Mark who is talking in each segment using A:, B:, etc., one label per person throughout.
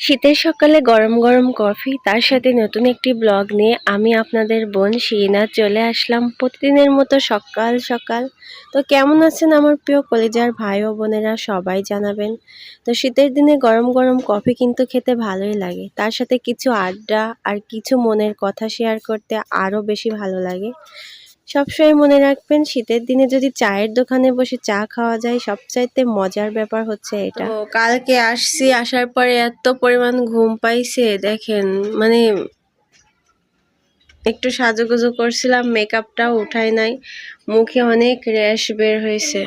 A: শীতের সকালে গরম গরম কফি তার সাথে নতুন একটি ব্লগ নিয়ে আমি আপনাদের বোন শিরিনা চলে আসলাম প্রতিদিনের মতো সকাল সকাল। তো কেমন আছেন আমার প্রিয় কলেজার ভাই ও বোনেরা, সবাই জানাবেন। তো শীতের দিনে গরম গরম কফি কিন্তু খেতে ভালোই লাগে, তার সাথে কিছু আড্ডা আর কিছু মনের কথা শেয়ার করতে আরও বেশি ভালো লাগে। সবসময় মনে রাখবেন, শীতের দিনে যদি চায়ের দোকানে বসে চা খাওয়া যায়, সবচাইতে মজার ব্যাপার হচ্ছে এটা। তো কালকে আসছি, আসার পরে এত পরিমাণ ঘুম পাইছে দেখেন, মানে একটু সাজুগুজু করছিলাম, মেকআপটাও উঠাই নাই, মুখে অনেক র্যাশ বের হয়েছে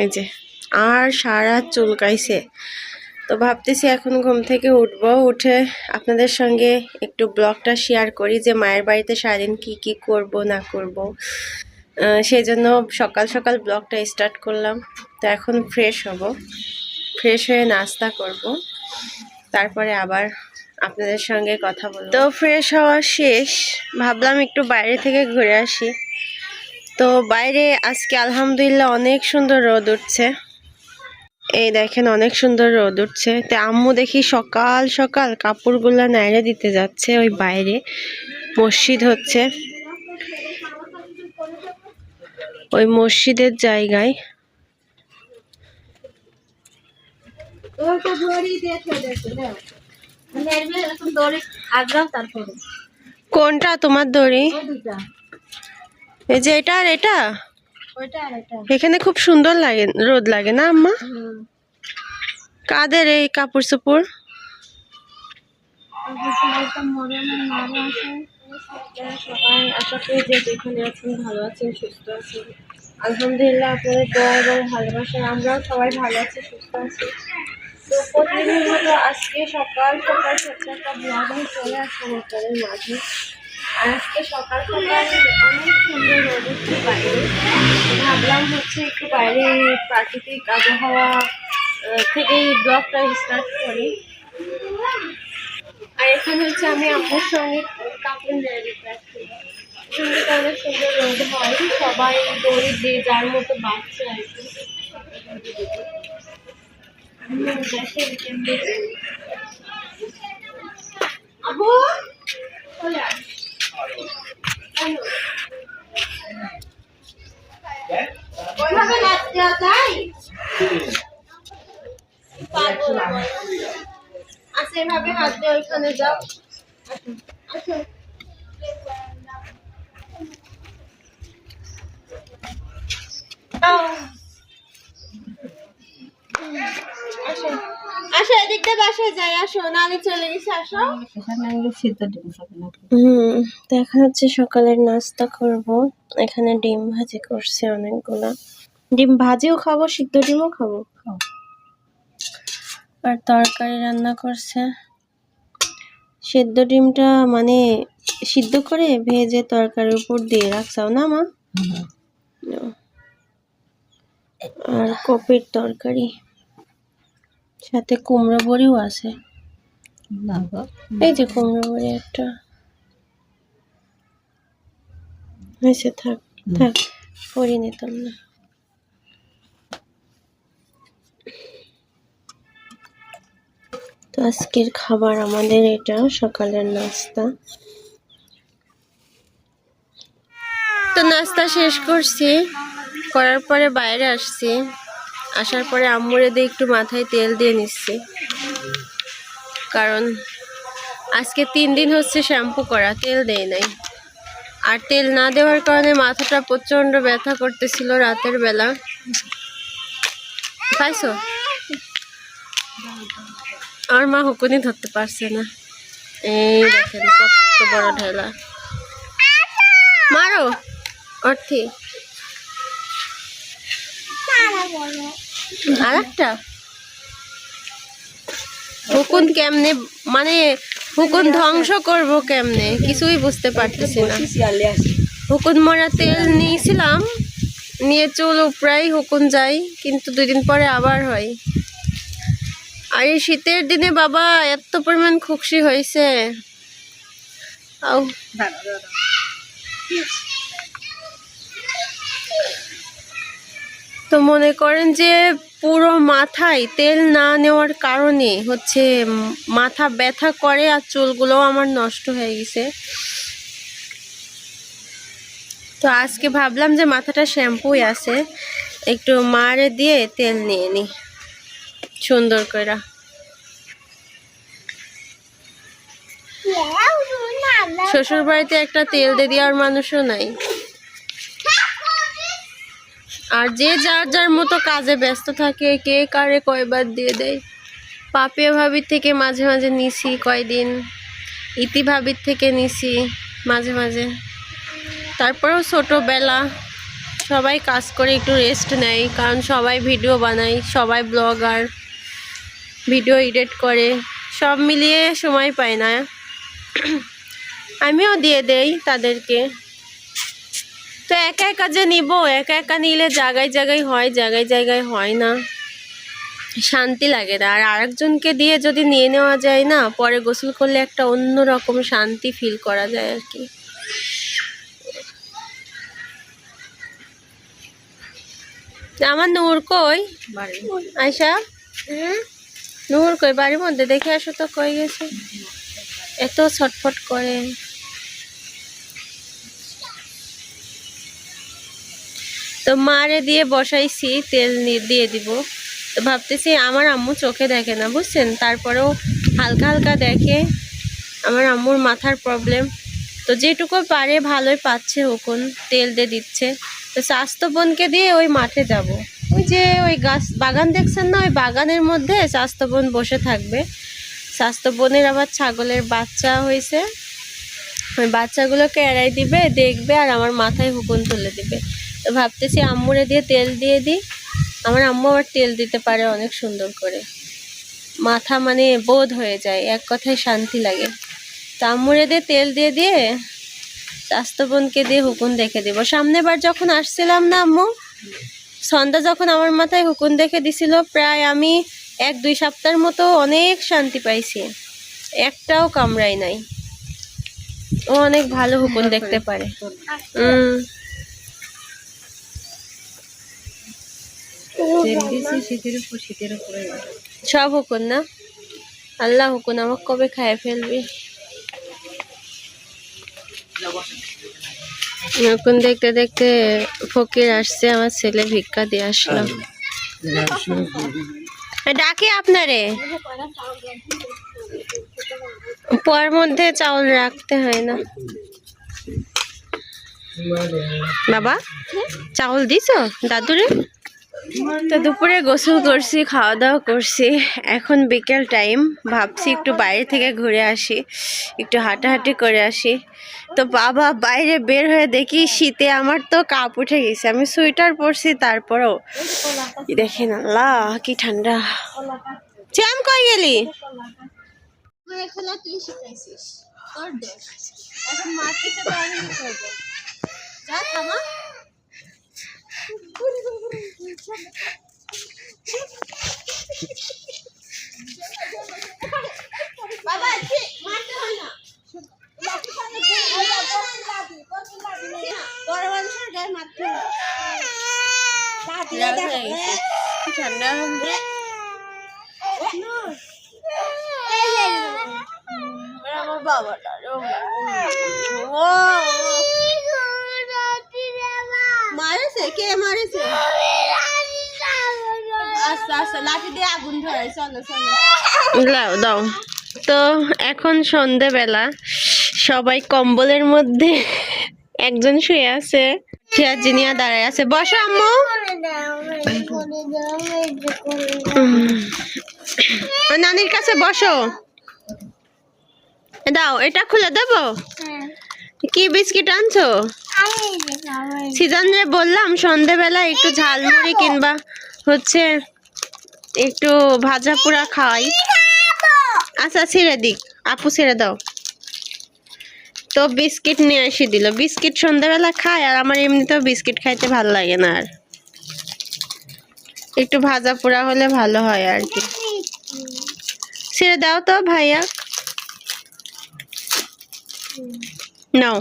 A: এই যে, আর সারা চুলকাইছে। তো ভাবতেছি এখন ঘুম থেকে উঠবো, উঠে আপনাদের সঙ্গে একটু ব্লগটা শেয়ার করি যে মায়ের বাড়িতে সারাদিন কি কি করব না করব। সেই জন্য সকাল সকাল ব্লগটা স্টার্ট করলাম। তো এখন ফ্রেশ হব, ফ্রেশ হয়ে নাস্তা করব, তারপরে আবার আপনাদের সঙ্গে কথা বলবো। তো ফ্রেশ হওয়া শেষ, ভাবলাম একটু বাইরে থেকে ঘুরে আসি। তো বাইরে আজকে আলহামদুলিল্লাহ অনেক সুন্দর রোদ উঠছে, এই দেখেন অনেক সুন্দর রোদ উঠছে। তো আম্মু দেখি সকাল সকাল কাপড়গুলো নাইড়ে দিতে যাচ্ছে, ওই বাইরে মসজিদ হচ্ছে, ওই মসজিদের জায়গায়। কোনটা তোমার দড়ি? এই যে এটা আর এটা, এখানে খুব সুন্দর লাগে, রোদ লাগে না আম্মা? কাদের এই কাপড় চোপড়? যেখানে আছেন ভালো আছেন, সুস্থ আছেন আলহামদুলিল্লাহ। আপনাদের দোয়া এবং ভালোবাসায় আমরাও সবাই ভালো আছি, সুস্থ আছি। তো প্রতিদিনের মতো আজকে সকাল সকাল ছোট্ট একটা ব্লগ নিয়ে চলে আসলাম আপনাদের মাঝে। আর আজকে সকাল সকাল অনেক সুন্দর রোদ উঠছে বাইরে, ভাবলাম হচ্ছে একটু বাইরে প্রাকৃতিক আবহাওয়া থেকেই ব্লগটা স্টার্ট করি। আর এখানে হচ্ছে আমি আপনার সঙ্গে কাপড় নিয়ে দিতে আসছি, সঙ্গে অনেক সুন্দর রোদ হয়, সবাই দড়ি দিয়ে যার মতো বাচ্চা আর কি। আবু চলে আস, ওইভাবে নাচ দেওয়া যায়? আচ্ছা এভাবে হাত দিয়ে ওইখানে যাও, আসো আসো আসো, এদিক দিয়ে বাসায় যাই, আসো নালে চলে গেছে, আসো। তো এখন হচ্ছে সকালের নাস্তা করব। এখানে ডিম ভাজি করছে অনেকগুলা, ডিম ভাজিও খাবো, সিদ্ধ ডিমও খাবো, আর তরকারি রান্না করছে। সিদ্ধ ডিমটা মানে সিদ্ধ করে ভেজে তরকারির উপর দিয়ে রাখছাও না মা? আর কপির তরকারি, সাথে কুমড়ো বড়িও আছে, এই যে কুমড়ো বড়ি একটা হয়েছে, থাক থাক পরি নিতাম না। তো আজকের খাবার আমাদের এটা, সকালের নাস্তা। তো নাস্তা শেষ করছি, করার পরে বাইরে আসছি, আসার পরে আম্মুরে দিয়ে একটু মাথায় তেল দিয়ে নিচ্ছি, কারণ আজকে 3 দিন হচ্ছে শ্যাম্পু করা, তেল দেই নাই। আর তেল না দেওয়ার কারণে মাথাটা প্রচন্ড ব্যথা করতেছিল রাতের বেলা। পাইছো? আমার মা হুকুনি ধরতে পারছে না, এই দেখেন কত বড় ঢেলা, মারো অর্থি। আর একটা হুকুন কেমনে, মানে হুকুন ধ্বংস করব কেমনে কিছুই বুঝতে পারতেছি না। হুকুন মরা তেল নিয়েছিলাম, নিয়ে চুল উপরাই হুকুন যাই, কিন্তু 2 দিন পরে আবার হয়। আর এই শীতের দিনে বাবা এত পরিমাণ খুশি হয়েছে। তো মনে করেন যে পুরো মাথায় তেল না নেওয়ার কারণে হচ্ছে মাথা ব্যথা করে আর চুলগুলোও আমার নষ্ট হয়ে গেছে। তো আজকে ভাবলাম যে মাথাটা শ্যাম্পুই আছে, একটু মারে দিয়ে তেল নিয়ে নি সুন্দর করে। শ্বশুর বাড়িতে একটা তেল দিয়ে দেওয়ার মানুষও নাই, আর যে যার যার মতো কাজে ব্যস্ত থাকে, কে কারে কয়বার দিয়ে দেয়। পাপিয়া ভাবির থেকে মাঝে মাঝে নিছি কয়দিন, ইতি ভাবির থেকে নিছি মাঝে মাঝে। তারপরেও ছোটোবেলা সবাই কাজ করে একটু রেস্ট নেয়, কারণ সবাই ভিডিও বানায়, সবাই ব্লগার, ভিডিও এডিট করে, সব মিলিয়ে সময় পায় না। আমিও দিয়ে দেই তাদেরকে। তো একা একা যে নিব, একা একা নিলে জায়গায় জায়গায় হয়, জায়গায় জায়গায় হয় না, শান্তি লাগে না। আর আরেকজনকে দিয়ে যদি নিয়ে নেওয়া যায় না, পরে গোসল করলে একটা অন্যরকম শান্তি ফিল করা যায় আর কি। আমার নূর কই? আয়শা, নূর কই? বাড়ির মধ্যে দেখে আসো তো, কই গেছে? এত ছটফট করে। তো মারে দিয়ে বসাইছি, তেল দিয়ে দিব। তো ভাবতেছি আমার আম্মু চোখে দেখে না বুঝছেন, তারপরেও হালকা হালকা দেখে। আমার আম্মুর মাথার প্রবলেম, তো যেটুকু পারে ভালোই পাচ্ছে, হুকুন তেল দিয়ে দিচ্ছে। তো স্বাস্থ্য বোনকে দিয়ে ওই মাঠে যাব, ওই যে ওই গাছ বাগান দেখছেন না, ওই বাগানের মধ্যে স্বাস্থ্য বোন বসে থাকবে। স্বাস্থ্য বোনের আবার ছাগলের বাচ্চা হয়েছে, ওই বাচ্চাগুলোকে এড়াই দিবে, দেখবে, আর আমার মাথায় হুকুন তুলে দিবে। তো ভাবতেছি আম্মুরে দিয়ে তেল দিয়ে দিই। আমার আম্মু আবার তেল দিতে পারে অনেক সুন্দর করে, মাথা মানে বোধ হয়ে যায়, এক কথায় শান্তি লাগে। তো আম্মুরে দিয়ে তেল দিয়ে দিয়ে স্বাস্থ্য বোনকে দিয়ে হুকুন দেখে দিব। সামনের বার যখন আসছিলাম না আম্মু, সন্ধ্যা যখন আমার মাথায় হুকুন দেখে দিছিল, প্রায় আমি 1-2 সপ্তাহের মতো অনেক শান্তি পাইছি, একটাও কামড়াই নাই। ও অনেক ভালো হুকুন দেখতে পারে। সব হুকুন না, আল্লাহ হুকুন আমাকে কবে খায় ফেলবি। হুকুন দেখতে দেখতে ফকির আসছে, আমার ছেলে ভিক্ষা দিয়ে আসলো। ডাকি আপনারে, পর মধ্যে চাউল রাখতে হয় না। বাবা চাউল দিছো দাদুরে? তো দুপুরে গোসল করছি, খাওয়া দাওয়া করছি, এখন বিকেল টাইম, ভাবছি একটু বাইরে থেকে ঘুরে আসি, একটু হাঁটাহাঁটি করে আসি। তো বাবা বাইরে বের হয়ে দেখি শীতে আমার তো কাপ উঠে গেছে, আমি সোয়েটার পরছি, তারপরেও দেখেন আল্লাহ কি ঠান্ডা। চ্যাম কই গেলি? ঠান্ডা আমার বাবাটা মারেছে, কে মারেছে? আচ্ছা আচ্ছা, লাঠি দিয়ে আগুন ধরে, চলো চলো লাও দাও। তো এখন সন্ধেবেলা, সবাই কম্বলের মধ্যে, একজন শুয়ে আছে, জিনিয়া দাঁড়ায় আছে। বসো আম্মু, নানির কাছে বসো। দাও, এটা খুলে দেবো। কি বিস্কিট আনছো? সিজনরে বললাম সন্ধেবেলা একটু ঝালমুড়ি কিংবা হচ্ছে একটু ভাজা পোড়া খাওয়াই। আচ্ছা ছেড়ে দিক, আপু ছেড়ে দাও। তো বিস্কিট নিয়ে এসে দিল, বিস্কিট সন্ধ্যাবেলা খায়, আর আমার এমনিতেও বিস্কিট খাইতে ভালো লাগে না, আর একটু ভাজা পোড়া হলে ভালো হয় আর কি। ছেড়ে দাও তো ভাইয়া, নাও।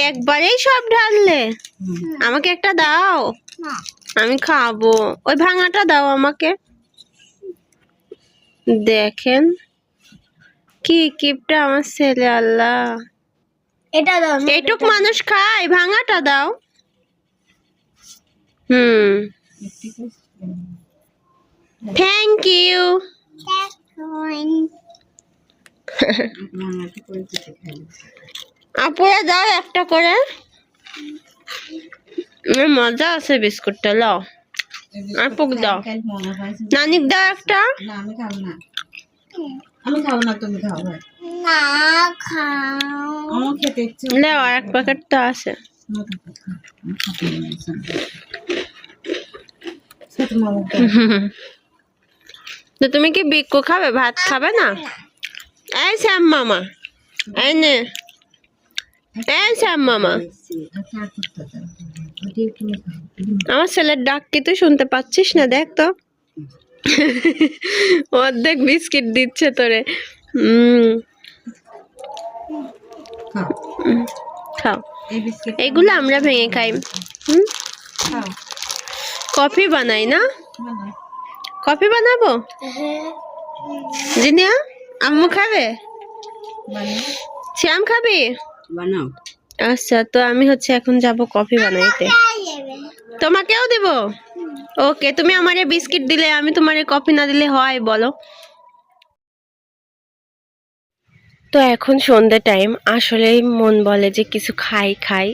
A: একবারেই সব ঢাললে? আমাকে একটা দাও, আমি খাবো। ওই ভাঙাটা দাও আমাকে। দেখেন কি কিপটা আমার ছেলে, আল্লাহ।
B: এটা দাও,
A: এইটুক মানুষ খায়, ভাঙাটা দাও। Thank you. আপুরা দাও একটা করে, মজা আছে বিস্কুটটা। লাও আর পুক দাও, নানিক দাও একটা।
B: আমি খাবো না, তুমি খাও। না খাও, আমার খেতে ইচ্ছে।
A: লাও আর এক প্যাকেট তো আছে। তো তুমি কি বিক্কু খাবে, ভাত খাবে না? এই শ্যাম মামা, এই নে, এই শ্যাম মামা। আমার ছেলের ডাক কি তুই শুনতে পাচ্ছিস না? দেখ তো, অর্ধেক বিস্কিট দিচ্ছে তোরে। খাও, এইগুলো আমরা ভেঙে খাই। কফি বানাই না? কফি বানাবো জিনিয়া? আম্মু খাবে? শ্যাম খাবি?
B: বানাও।
A: আচ্ছা, তো আমি হচ্ছে এখন যাব কফি বানাইতে। তোমাকেও দেব? ওকে, তুমি আমারে বিস্কিট দিলে, আমি তোমারে কফি না দিলে হয় বলো? তো এখন সন্ধ্যে টাইম, আসলেই মন বলে যে কিছু খাই খাই।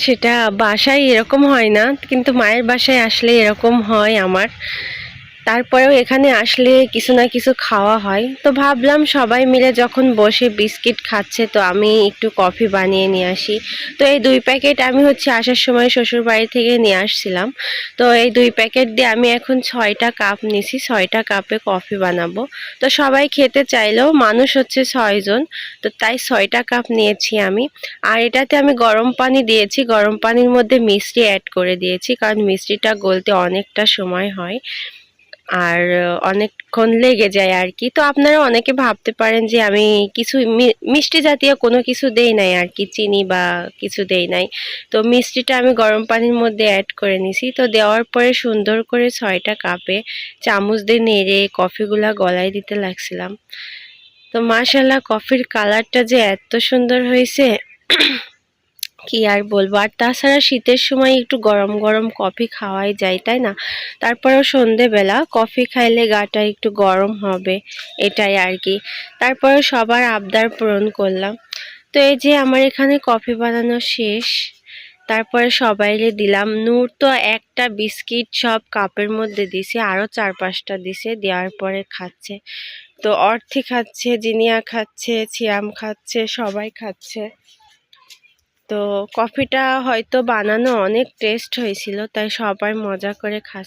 A: সেটা বাসায় এরকম হয় না, কিন্তু মায়ের বাসায় আসলে এরকম হয় আমার। তারপরেও এখানে আসলে কিছু না কিছু খাওয়া হয়। তো ভাবলাম সবাই মিলে যখন বসে বিস্কিট খাচ্ছে, তো আমি একটু কফি বানিয়ে নিয়ে আসি। তো এই 2 প্যাকেট আমি হচ্ছে আসার সময় শ্বশুর বাড়ি থেকে নিয়ে আসছিলাম। তো এই 2 প্যাকেট দিয়ে আমি এখন 6টা কাপ নিছি, 6টা কাপে কফি বানাবো। তো সবাই খেতে চাইলেও, মানুষ হচ্ছে 6 জন, তো তাই 6টা কাপ নিয়েছি আমি। আর এটাতে আমি গরম পানি দিয়েছি, গরম পানির মধ্যে মিষ্টি অ্যাড করে দিয়েছি, কারণ মিষ্টিটা গলতে অনেকটা সময় হয় আর অনেকক্ষণ লেগে যায় আর কি। তো আপনারা অনেকে ভাবতে পারেন যে আমি কিছু মিষ্টি জাতীয় কোনো কিছু দেই নাই আর কি, চিনি বা কিছু দেই নাই। তো মিষ্টিটা আমি গরম পানির মধ্যে অ্যাড করে নিছি। তো দেওয়ার পরে সুন্দর করে 6টা কাপে চামচ দিয়ে নেড়ে কফিগুলা গলায় দিতে লাগছিলাম। তো মাশাআল্লাহ, কফির কালারটা যে এত সুন্দর হয়েছে কি আর বলবো। আর তাছাড়া শীতের সময় একটু গরম গরম কফি খাওয়াই যায়, তাই না? তারপরেও সন্ধেবেলা কফি খাইলে গাটা একটু গরম হবে, এটাই আর কি। তারপরে সবার আবদার পূরণ করলাম। তো এই যে আমার এখানে কফি বানানো শেষ। তারপরে সবাইকে দিলাম। নূর তো একটা বিস্কিট সব কাপের মধ্যে দিছে, আরো 4-5টা দিছে, দেওয়ার পরে খাচ্ছে। তো অর্থি খাচ্ছে, জিনিয়া খাচ্ছে, ছিয়াম খাচ্ছে, সবাই খাচ্ছে। তো কফিটা হয়তো বানানো অনেক টেস্ট হয়েছিল, তাই সবাই মজা করে খাচ্ছে।